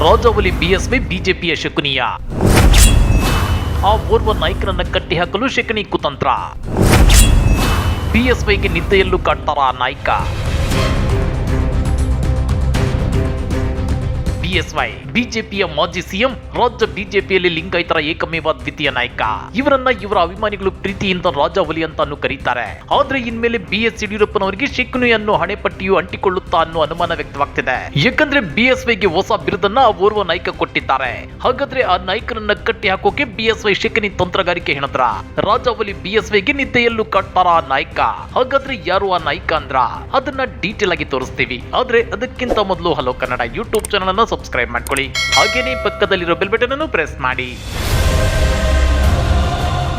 Rajavali BSY ಬಿಜೆಪಿಯ ಶಕುನಿಯ. ಆ ಓರ್ವ ನಾಯಕನನ್ನ ಕಟ್ಟಿ ಹಾಕಲು ಶಕುನಿ ಕುತಂತ್ರ. ಬಿಎಸ್ವೈಗೆ ನಿದ್ದೆಯಲ್ಲೂ ಕಾಡ್ತಾರ ನಾಯಕ. ಬಿಎಸ್ವೈ ಬಿಜೆಪಿಯ ಮಾಜಿ ಸಿಎಂ, ರಾಜ್ಯ ಬಿಜೆಪಿಯಲ್ಲಿ ಲಿಂಗಾಯತರ ಏಕಮೇವ ದ್ವಿತೀಯ ನಾಯಕ. ಇವರನ್ನ ಇವರ ಅಭಿಮಾನಿಗಳು ಪ್ರೀತಿಯಿಂದ ರಾಜಾವಲಿ ಅಂತಾನು ಕರೀತಾರೆ. ಆದ್ರೆ ಇನ್ಮೇಲೆ ಬಿಎಸ್ ಯಡಿಯೂರಪ್ಪನವರಿಗೆ ಶಕುನಿ ಅನ್ನೋ ಹಣೆಪಟ್ಟಿಯು ಅಂಟಿಕೊಳ್ಳುತ್ತಾ ಅನ್ನೋ ಅನುಮಾನ ವ್ಯಕ್ತವಾಗ್ತಿದೆ. ಯಾಕಂದ್ರೆ ಬಿಎಸ್ವೈಗೆ ಹೊಸ ಬಿರುದನ್ನ ಓರ್ವ ನಾಯಕ ಕೊಟ್ಟಿದ್ದಾರೆ. ಹಾಗಾದ್ರೆ ಆ ನಾಯಕನನ್ನ ಕಟ್ಟಿ ಹಾಕೋಕೆ ಬಿಎಸ್ವೈ ಶಕುನಿ ತಂತ್ರಗಾರಿಕೆ ಹೆಣದ್ರ. ರಾಜಾವಲಿ ಬಿಎಸ್ವೈಗೆ ನಿದ್ದೆಯಲ್ಲೂ ಕಾಡ್ತಾರ ಆ ನಾಯಕ. ಹಾಗಾದ್ರೆ ಯಾರು ಆ ನಾಯಕ ಅಂದ್ರ ಅದನ್ನ ಡೀಟೇಲ್ ಆಗಿ ತೋರಿಸ್ತೀವಿ. ಆದ್ರೆ ಅದಕ್ಕಿಂತ ಮೊದಲು ಹಲೋ ಕನ್ನಡ ಯೂಟ್ಯೂಬ್ ಚಾನಲ್ ಅನ್ನ ಸಬ್ಸ್ಕ್ರೈಬ್ ಮಾಡ್ಕೊಳ್ಳಿ. ಹಾಗೇನೇ ಪಕ್ಕದಲ್ಲಿರೋ ಬೆಲ್ ಬಟನ್ ಅನ್ನು ಪ್ರೆಸ್ ಮಾಡಿ.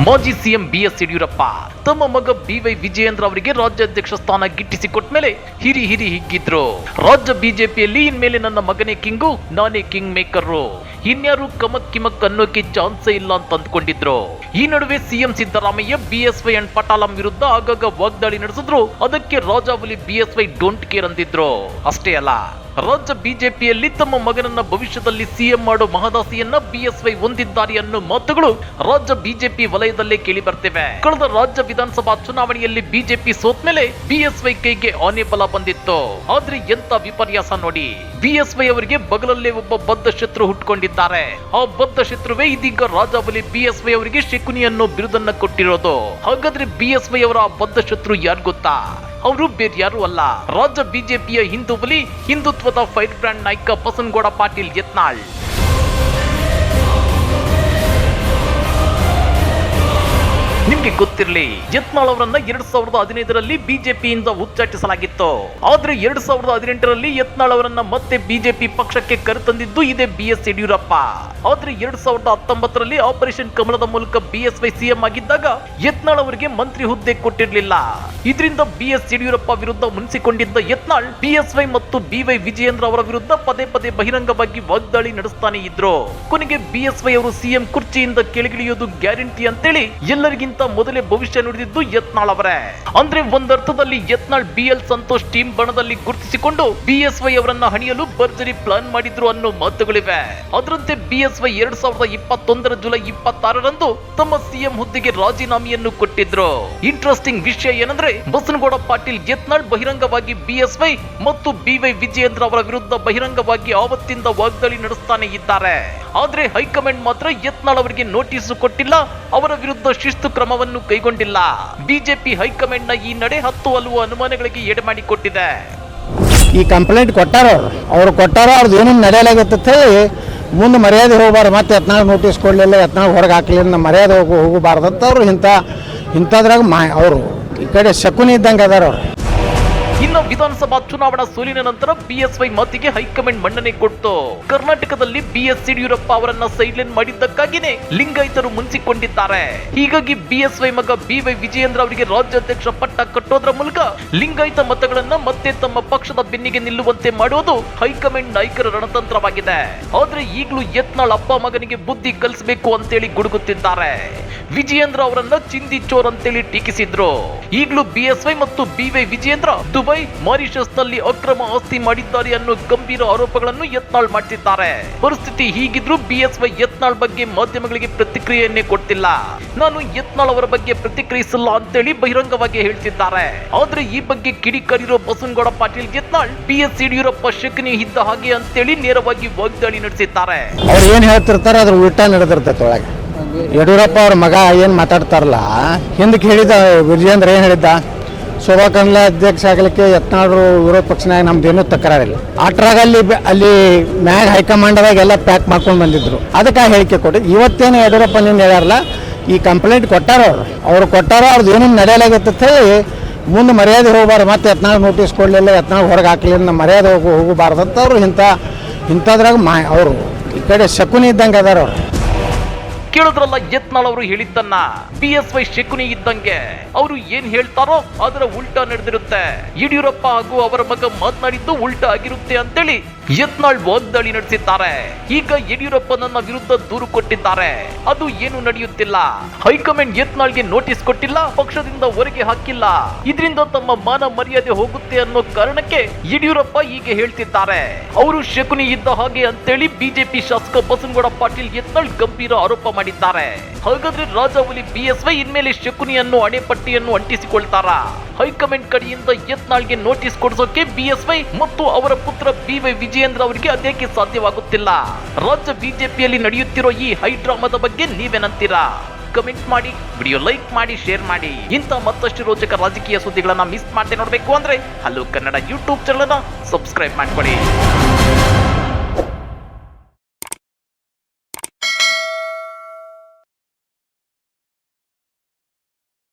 ಮಾಜಿ ಸಿಎಂ ಬಿಎಸ್ ಯಡಿಯೂರಪ್ಪ ತಮ್ಮ ಮಗ ಬಿವೈ ವಿಜಯೇಂದ್ರ ಅವರಿಗೆ ರಾಜ್ಯಾಧ್ಯಕ್ಷ ಸ್ಥಾನ ಗಿಟ್ಟಿಸಿಕೊಟ್ಟ ಮೇಲೆ ಹಿರಿ ಹಿಗ್ಗಿದ್ರು. ರಾಜ್ಯ ಬಿಜೆಪಿಯಲ್ಲಿ ಇನ್ಮೇಲೆ ನನ್ನ ಮಗನೇ ಕಿಂಗು, ನಾನೇ ಕಿಂಗ್ ಮೇಕರ್, ಇನ್ಯಾರು ಕಮಕ್ ಕಿಮಕ್ ಅನ್ನೋಕೆ ಚಾನ್ಸೇ ಇಲ್ಲ ಅಂತ ಅಂದ್ಕೊಂಡಿದ್ರು. ಈ ನಡುವೆ ಸಿಎಂ ಸಿದ್ದರಾಮಯ್ಯ ಬಿಎಸ್ವೈ ಅಂಡ್ ಪಟಾಲಂ ವಿರುದ್ಧ ಆಗಾಗ ವಾಗ್ದಾಳಿ ನಡೆಸಿದ್ರು. ಅದಕ್ಕೆ ರಾಜಾವಲಿ ಬಿಎಸ್ವೈ ಡೋಂಟ್ ಕೇರ್ ಅಂದಿದ್ರು. ಅಷ್ಟೇ ಅಲ್ಲ, ರಾಜ್ಯ ಬಿಜೆಪಿಯಲ್ಲಿ ತಮ್ಮ ಮಗನನ್ನ ಭವಿಷ್ಯದಲ್ಲಿ ಸಿಎಂ ಮಾಡೋ ಮಹದಾಸಿಯನ್ನ ಬಿಎಸ್ವೈ ಹೊಂದಿದ್ದಾರೆ ಅನ್ನೋ ಮಾತುಗಳು ರಾಜ್ಯ ಬಿಜೆಪಿ ವಲಯದಲ್ಲೇ ಕೇಳಿ ಬರ್ತಿವೆ. ಕಳೆದ ರಾಜ್ಯ ವಿಧಾನಸಭಾ ಚುನಾವಣೆಯಲ್ಲಿ ಬಿಜೆಪಿ ಸೋತ ಮೇಲೆ ಬಿಎಸ್ವೈ ಕೈಗೆ ಆನೆ ಬಲ ಬಂದಿತ್ತು. ಆದ್ರೆ ಎಂತ ವಿಪರ್ಯಾಸ ನೋಡಿ, ಬಿಎಸ್ವೈ ಅವರಿಗೆ ಬಗಲಲ್ಲೇ ಒಬ್ಬ ಬದ್ಧ ಶತ್ರು ಹುಟ್ಕೊಂಡಿದ್ದಾರೆ. ಆ ಬದ್ಧ ಶತ್ರುವೇ ಇದೀಗ ರಾಜಾವಲಿ ಬಿಎಸ್ವೈ ಅವರಿಗೆ ಶಕುನಿ ಅನ್ನೋ ಬಿರುದನ್ನ ಕೊಟ್ಟಿರೋದು. ಹಾಗಾದ್ರೆ ಬಿಎಸ್ವೈ ಅವರ ಬದ್ಧ ಶತ್ರು ಯಾರು ಗೊತ್ತಾ? ಅವರು ಬೇರೆ ಯಾರು ಅಲ್ಲ, ರಾಜ್ಯ ಬಿಜೆಪಿಯ ಹಿಂದೂಬಲಿ, ಹಿಂದುತ್ವದ ಫೈರ್ ಬ್ರ್ಯಾಂಡ್ ನಾಯಕ ಬಸನಗೌಡ ಪಾಟೀಲ್ ಯತ್ನಾಳ್. ನಿಮ್ಗೆ ಗೊತ್ತಿರಲಿ, ಯತ್ನಾಳ್ ಅವರನ್ನ 2015ರಲ್ಲಿ ಬಿಜೆಪಿಯಿಂದ ಉಚ್ಚಾಟಿಸಲಾಗಿತ್ತು. ಆದ್ರೆ 2018ರಲ್ಲಿ ಯತ್ನಾಳ್ ಅವರನ್ನ ಮತ್ತೆ ಬಿಜೆಪಿ ಪಕ್ಷಕ್ಕೆ ಕರೆತಂದಿದ್ದು ಇದೇ ಬಿಎಸ್ ಯಡಿಯೂರಪ್ಪ. ಆದ್ರೆ 2019ರಲ್ಲಿ ಆಪರೇಷನ್ ಕಮಲದ ಮೂಲಕ ಬಿಎಸ್ವೈ ಸಿಎಂ ಆಗಿದ್ದಾಗ ಯತ್ನಾಳ್ ಅವರಿಗೆ ಮಂತ್ರಿ ಹುದ್ದೆ ಕೊಟ್ಟಿರಲಿಲ್ಲ. ಇದರಿಂದ ಬಿಎಸ್ ಯಡಿಯೂರಪ್ಪ ವಿರುದ್ಧ ಮುನಿಸಿಕೊಂಡಿದ್ದ ಯತ್ನಾಳ್ ಬಿಎಸ್ವೈ ಮತ್ತು ಬಿವೈ ವಿಜಯೇಂದ್ರ ಅವರ ವಿರುದ್ಧ ಪದೇ ಪದೇ ಬಹಿರಂಗವಾಗಿ ವಾಗ್ದಾಳಿ ನಡೆಸ್ತಾನೆ ಇದ್ರು. ಕೊನೆಗೆ ಬಿಎಸ್ವೈ ಅವರು ಸಿಎಂ ಕುರ್ಚಿಯಿಂದ ಕೆಳಗಿಳಿಯೋದು ಗ್ಯಾರಂಟಿ ಅಂತೇಳಿ ಎಲ್ಲರಿಗಿಂತ ಮೊದಲೇ ಭವಿಷ್ಯ ನುಡಿದಿದ್ದು ಯತ್ನಾಳ್ ಅವರೇ. ಅಂದ್ರೆ ಒಂದರ್ಥದಲ್ಲಿ ಯತ್ನಾಳ್ ಬಿಎಲ್ ಸಂತೋಷ್ ಟೀಮ್ ಬಣದಲ್ಲಿ ಗುರುತಿಸಿಕೊಂಡು ಬಿಎಸ್ವೈ ಅವರನ್ನ ಹಣಿಯಲು ಭರ್ಜರಿ ಪ್ಲಾನ್ ಮಾಡಿದ್ರು ಅನ್ನೋ ಮಾತುಗಳಿವೆ. ಅದರಂತೆ ಬಿಎಸ್ವೈ 2021 ಜುಲೈ 26ರಂದು ತಮ್ಮ ಸಿಎಂ ಹುದ್ದೆಗೆ ರಾಜೀನಾಮೆಯನ್ನು ಕೊಟ್ಟಿದ್ರು. ಇಂಟ್ರೆಸ್ಟಿಂಗ್ ವಿಷಯ ಏನಂದ್ರೆ, ಬಸನಗೌಡ ಪಾಟೀಲ್ ಯತ್ನಾಳ್ ಬಹಿರಂಗವಾಗಿ ಬಿಎಸ್ವೈ ಮತ್ತು ಬಿವೈ ವಿಜಯೇಂದ್ರ ಅವರ ವಿರುದ್ಧ ಬಹಿರಂಗವಾಗಿ ಆವತ್ತಿಂದ ವಾಗ್ದಾಳಿ ನಡೆಸ್ತಾನೆ ಇದ್ದಾರೆ. ಆದ್ರೆ ಹೈಕಮಾಂಡ್ ಮಾತ್ರ ಯತ್ನಾಳ್ ಅವರಿಗೆ ನೋಟಿಸ್ ಕೊಟ್ಟಿಲ್ಲ, ಅವರ ವಿರುದ್ಧ ಶಿಸ್ತು ಕ್ರಮವನ್ನು ಕೈಗೊಂಡಿಲ್ಲ. ಬಿಜೆಪಿ ಹೈಕಮಾಂಡ್ ನ ಈ ನಡೆ ಹಲವು ಅನುಮಾನಗಳಿಗೆ ಎಡೆ ಮಾಡಿಕೊಟ್ಟಿದೆ. ಈ ಕಂಪ್ಲೇಂಟ್ ಕೊಟ್ಟಾರ, ಅವ್ರು ಅವ್ರದ್ದು ಏನೇನು ನಡೆಯಲಾಗತ್ತೆ ಹೇಳಿ ಮುಂದೆ ಮರ್ಯಾದೆ ಹೋಗಬಾರ್ದು. ಮತ್ತೆ ಯತ್ನಾಳ್ ನೋಟಿಸ್ ಕೊಡಲಿಲ್ಲ, ಯತ್ನಾಳ್ ಹೊರಗೆ ಹಾಕಲಿಲ್ಲ, ಮರ್ಯಾದೆ ಹೋಗಬಾರ್ದಂತ ಅವ್ರು ಇಂಥದ್ರಾಗ ಅವರು ಈ ಕಡೆ ಶಕುನಿ ಇದ್ದಂಗೆ ಅದಾರ ಅವ್ರು. ಇನ್ನು ವಿಧಾನಸಭಾ ಚುನಾವಣಾ ಸೋಲಿನ ನಂತರ ಬಿಎಸ್ವೈ ಮಾತಿಗೆ ಹೈಕಮಾಂಡ್ ಮನ್ನಣೆ ಕೊಟ್ಟು ಕರ್ನಾಟಕದಲ್ಲಿ ಬಿಎಸ್ ಯಡಿಯೂರಪ್ಪ ಅವರನ್ನ ಸೈಡ್ಲೈನ್ ಮಾಡಿದ್ದಕ್ಕಾಗಿನೇ ಲಿಂಗಾಯತರು ಮುನ್ಸಿಕೊಂಡಿದ್ದಾರೆ. ಹೀಗಾಗಿ ಬಿಎಸ್ವೈ ಮಗ ಬಿವೈ ವಿಜಯೇಂದ್ರ ಅವರಿಗೆ ರಾಜ್ಯಾಧ್ಯಕ್ಷ ಪಟ್ಟ ಕಟ್ಟೋದ್ರ ಮೂಲಕ ಲಿಂಗಾಯತ ಮತಗಳನ್ನ ಮತ್ತೆ ತಮ್ಮ ಪಕ್ಷದ ಬೆನ್ನಿಗೆ ನಿಲ್ಲುವಂತೆ ಮಾಡುವುದು ಹೈಕಮಾಂಡ್ ನಾಯಕರ ರಣತಂತ್ರವಾಗಿದೆ. ಆದ್ರೆ ಈಗಲೂ ಯತ್ನಾಳ್ ಅಪ್ಪ ಮಗನಿಗೆ ಬುದ್ಧಿ ಕಲಿಸಬೇಕು ಅಂತೇಳಿ ಗುಡುಗುತ್ತಿದ್ದಾರೆ. ವಿಜಯೇಂದ್ರ ಅವರನ್ನ ಚಿಂದಿ ಚೋರ್ ಅಂತೇಳಿ ಟೀಕಿಸಿದ್ರು. ಈಗಲೂ ಬಿಎಸ್ವೈ ಮತ್ತು ಬಿವೈ ವಿಜಯೇಂದ್ರ ದುಬೈ, ಮಾರಿಷಸ್ ನಲ್ಲಿ ಅಕ್ರಮ ಆಸ್ತಿ ಮಾಡಿದ್ದಾರೆ ಅನ್ನೋ ಗಂಭೀರ ಆರೋಪಗಳನ್ನು ಯತ್ನಾಳ್ ಮಾಡ್ತಿದ್ದಾರೆ. ಪರಿಸ್ಥಿತಿ ಹೀಗಿದ್ರು ಬಿಎಸ್ವೈ ಯತ್ನಾಳ್ ಬಗ್ಗೆ ಮಾಧ್ಯಮಗಳಿಗೆ ಪ್ರತಿಕ್ರಿಯೆಯನ್ನೇ ಕೊಡ್ತಿಲ್ಲ. ನಾನು ಯತ್ನಾಳ್ ಅವರ ಬಗ್ಗೆ ಪ್ರತಿಕ್ರಿಯಿಸಲ್ಲ ಅಂತೇಳಿ ಬಹಿರಂಗವಾಗಿ ಹೇಳ್ತಿದ್ದಾರೆ. ಆದ್ರೆ ಈ ಬಗ್ಗೆ ಕಿಡಿಕಾರಿರೋ ಬಸನಗೌಡ ಪಾಟೀಲ್ ಯತ್ನಾಳ್ ಬಿಎಸ್ ಯಡಿಯೂರಪ್ಪ ಶಕುನಿ ಇದ್ದ ಹಾಗೆ ಅಂತೇಳಿ ನೇರವಾಗಿ ವಾಗ್ದಾಳಿ ನಡೆಸಿದ್ದಾರೆ. ಅವ್ರು ಏನ್ ಹೇಳ್ತಿರ್ತಾರೆ ಅದ್ರ ಉಲ್ಟಾ ನಡೆದಿರ್ತೈತೆ ಒಳಗೆ. ಯಡಿಯೂರಪ್ಪ ಅವ್ರ ಮಗ ಏನ್ ಮಾತಾಡ್ತಾರಲ್ಲ, ಹಿಂದಕ್ಕೆ ಹೇಳಿದ ವಿಜಯೇಂದ್ರ ಏನ್ ಹೇಳಿದ್ದ, ಶೋಭಾ ಕಂಡ್ಲ ಅಧ್ಯಕ್ಷ ಆಗಲಿಕ್ಕೆ ಯತ್ನಾಳರು ವಿರೋಧ ಪಕ್ಷನಾಗ ನಮ್ದೇನೂ ತಕರಾರಿಲ್ಲ. ಆಟ್ರಾಗ ಅಲ್ಲಿ ಮ್ಯಾಗ ಹೈಕಮಾಂಡ್ದಾಗ ಎಲ್ಲ ಪ್ಯಾಕ್ ಮಾಡ್ಕೊಂಡು ಬಂದಿದ್ರು. ಅದಕ್ಕೆ ಹೇಳಿಕೆ ಕೊಟ್ಟು ಇವತ್ತೇನು ಯಡಿಯೂರಪ್ಪ ನಿನ್ನ ಹೇಳ್ಯಾರಲ್ಲ, ಈ ಕಂಪ್ಲೇಂಟ್ ಕೊಟ್ಟಾರ ಅವ್ರು ಅವ್ರದ್ದು ಏನೇನು ನಡೆಯಲಾಗತ್ತೆ ಹೇಳಿ ಮುಂದೆ ಮರ್ಯಾದೆ ಹೋಗಬಾರ್ದು. ಮತ್ತೆ ಯತ್ನಾಳ್ ನೋಟಿಸ್ ಕೊಡಲಿಲ್ಲ, ಯತ್ನಾಳ್ ಹೊರಗೆ ಹಾಕಲಿಲ್ಲ, ಮರ್ಯಾದೆ ಹೋಗಬಾರ್ದಂತ ಅವ್ರು ಇಂಥದ್ರಾಗ ಅವರು ಈ ಕಡೆ ಶಕುನಿ ಇದ್ದಂಗೆ ಅದಾರ ಅವ್ರು. ಕೇಳಿದ್ರಲ್ಲ ಯತ್ನಾಳ್ ಅವರು ಹೇಳಿದ್ದನ್ನ. BSY ಶಕುನಿ ಇದ್ದಂಗೆ ಅವರು ಏನ್ ಹೇಳ್ತಾರೋ ಅದರ ಉಲ್ಟಾ ನಡೆದಿರುತ್ತೆ. ಯಡಿಯೂರಪ್ಪ ಹಾಗೂ ಅವರ ಮಗ ಮಾತನಾಡಿದ್ದು ಉಲ್ಟಾ ಆಗಿರುತ್ತೆ ಅಂತೇಳಿ ಯತ್ನಾಳ್ ವಾಗ್ದಾಳಿ ನಡೆಸಿದ್ದಾರೆ. ಈಗ ಯಡಿಯೂರಪ್ಪನನ್ನ ವಿರುದ್ಧ ದೂರು ಕೊಟ್ಟಿದ್ದಾರೆ. ಅದು ಏನು ನಡೆಯುತ್ತಿಲ್ಲ. ಹೈಕಮಾಂಡ್ ಯತ್ನಾಳ್ಗೆ ನೋಟಿಸ್ ಕೊಟ್ಟಿಲ್ಲ, ಪಕ್ಷದಿಂದ ಹೊರಗೆ ಹಾಕಿಲ್ಲ. ಇದರಿಂದ ತಮ್ಮ ಮಾನ ಮರ್ಯಾದೆ ಹೋಗುತ್ತೆ ಅನ್ನೋ ಕಾರಣಕ್ಕೆ ಯಡಿಯೂರಪ್ಪ ಹೀಗೆ ಹೇಳ್ತಿದ್ದಾರೆ. ಅವರು ಶಕುನಿ ಇದ್ದ ಹಾಗೆ ಅಂತೇಳಿ ಬಿಜೆಪಿ ಶಾಸಕ ಬಸನಗೌಡ ಪಾಟೀಲ್ ಯತ್ನಾಳ್ ಗಂಭೀರ ಆರೋಪ ಮಾಡಿದ್ದಾರೆ. ಹಾಗಾದ್ರೆ ರಾಜಾವಲಿ BSY ಇನ್ಮೇಲೆ ಶಕುನಿಯನ್ನು ಅಡೆಪಟ್ಟಿಯನ್ನು ಅಂಟಿಸಿಕೊಳ್ತಾರ? ಹೈಕಮಾಂಡ್ ಕಡೆಯಿಂದ ಯತ್ನಾಳ್ಗೆ ನೋಟಿಸ್ ಕೊಡಿಸೋಕೆ BSY ಮತ್ತು ಅವರ ಪುತ್ರ BY ವಿಜಯೇಂದ್ರ ಅವರಿಗೆ ಅದೇಕೆ ಸಾಧ್ಯವಾಗುತ್ತಿಲ್ಲ? ರಾಜ್ಯ ಬಿಜೆಪಿಯಲ್ಲಿ ನಡೆಯುತ್ತಿರೋ ಈ ಹೈ ಡ್ರಾಮಾದ ಬಗ್ಗೆ ನೀವೇನಂತೀರಾ? ಕಮೆಂಟ್ ಮಾಡಿ, ವಿಡಿಯೋ ಲೈಕ್ ಮಾಡಿ, ಶೇರ್ ಮಾಡಿ. ಇಂಥ ಮತ್ತಷ್ಟು ರೋಚಕ ರಾಜಕೀಯ ಸುದ್ದಿಗಳನ್ನ ಮಿಸ್ ಮಾಡದೆ ನೋಡಬೇಕು ಅಂದ್ರೆ ಹಲೋ ಕನ್ನಡ ಯೂಟ್ಯೂಬ್ ಚಾನಲ್ ಅನ್ನ ಸಬ್ಸ್ಕ್ರೈಬ್ ಮಾಡ್ಕೊಳ್ಳಿ.